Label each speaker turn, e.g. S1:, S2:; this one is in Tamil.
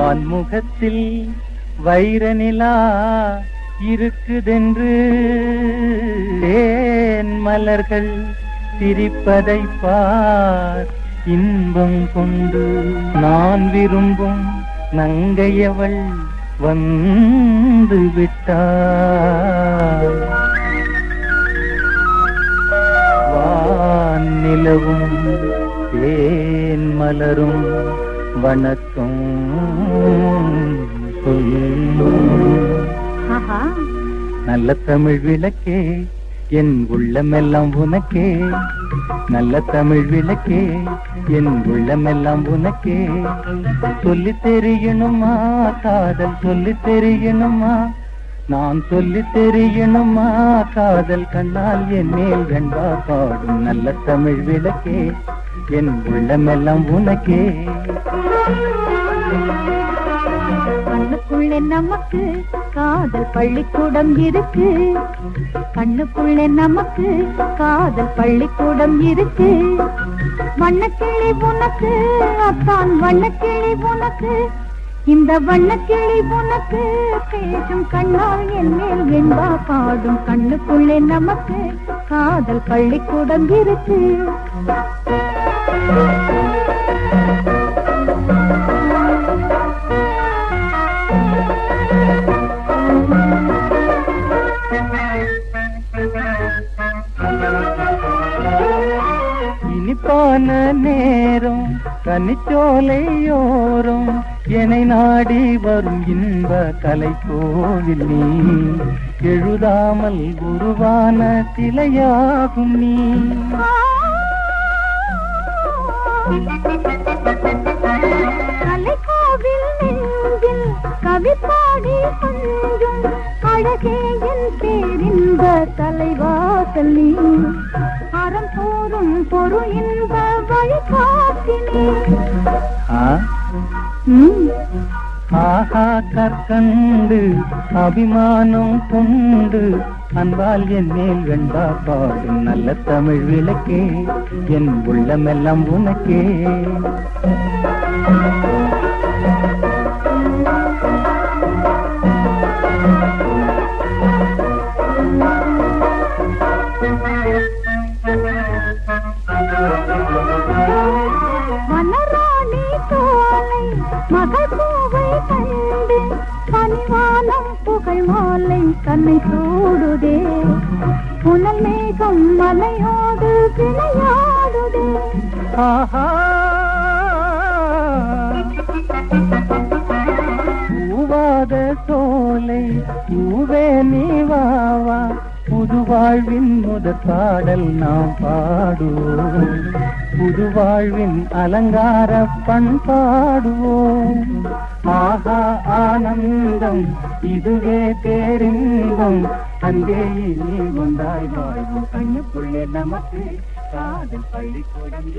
S1: வான்முகத்தில் வைர நிலா இருக்குதென்று தேன் மலர்கள் சிரிப்பதை பார் இன்பம் கொண்டு நான் விரும்பும் நங்கையவள் வந்து விட்டாள். வான் நிலவும் தேன் மலரும் வணக்கம் சொல்லும். நல்ல தமிழ் விளக்கே என் உள்ளமெல்லாம் உனக்கே, நல்ல தமிழ் விளக்கே என் உள்ளமெல்லாம் உனக்கே. சொல்லி தெரியணுமா காதல், சொல்லி தெரியணுமா, நான் சொல்லி தெரியணுமா காதல். கண்ணால் என் மேல் வெண்பா பாடும் நல்ல தமிழ் விளக்கே என் உள்ளமெல்லாம் உனக்கே.
S2: கண்ணுக்குள்ளே நமக்கு காதல் பள்ளிக்கூடம் இருக்கு, கண்ணுக்குள்ளே நமக்கு காதல் பள்ளிக்கூடம் இருக்கு. வண்ணக்கிளி உனக்கு அத்தான், வண்ணக்கிளி உனக்கு, இந்த வண்ணக்கிளி உனக்கு பேசும் கண்ணால் என் மேல் வெண்பா பாடும். கண்ணுக்குள்ளே நமக்கு காதல் பள்ளிக்கூடம் இருக்கு.
S1: இனிப்பான நேரம் கனிச்சோலையோரம் என்னை நாடி வரும் இன்ப கலை கோவில் நீ. எழுதாமல் குருவான சிலையாகும் நீ.
S2: கலைக்கோவில் நெஞ்சில் கவி பாடி கொஞ்சும் அழகே என் பேரின்ப தலைவாசல் நீ. அறம் போரும் பொருள் இன்ப வழிகாட்டினே.
S1: ஆஹா கற்கண்டு அபிமானம் கொண்டு அன்பால் என் மேல் வெண்பா பாடும் நல்ல தமிழ் விளக்கே என் உள்ளமெல்லாம் உனக்கே.
S2: மலராணி தோலை மகள் பூவை கண்டு பனிவானம் புகழ் மாலை கண்ணை சூடுதே. புனல் மேகம் மலையோடு விளையாடுதே.
S1: ஆஹா பூவாத சோலை பூவே நீவாவா, புது வாழ்வின் முதற் பாடல் நாம் பாடுவோம், புது வாழ்வின் அலங்கார பண்பாடுவோம். ஆஹா ஆனந்தம் இதுவே பேரின்பம், அங்கே நீ வந்தாய் வாழ்வோம். கண்ணுக்குள்ளே நமக்கு காதல் பள்ளிக்கூடம்.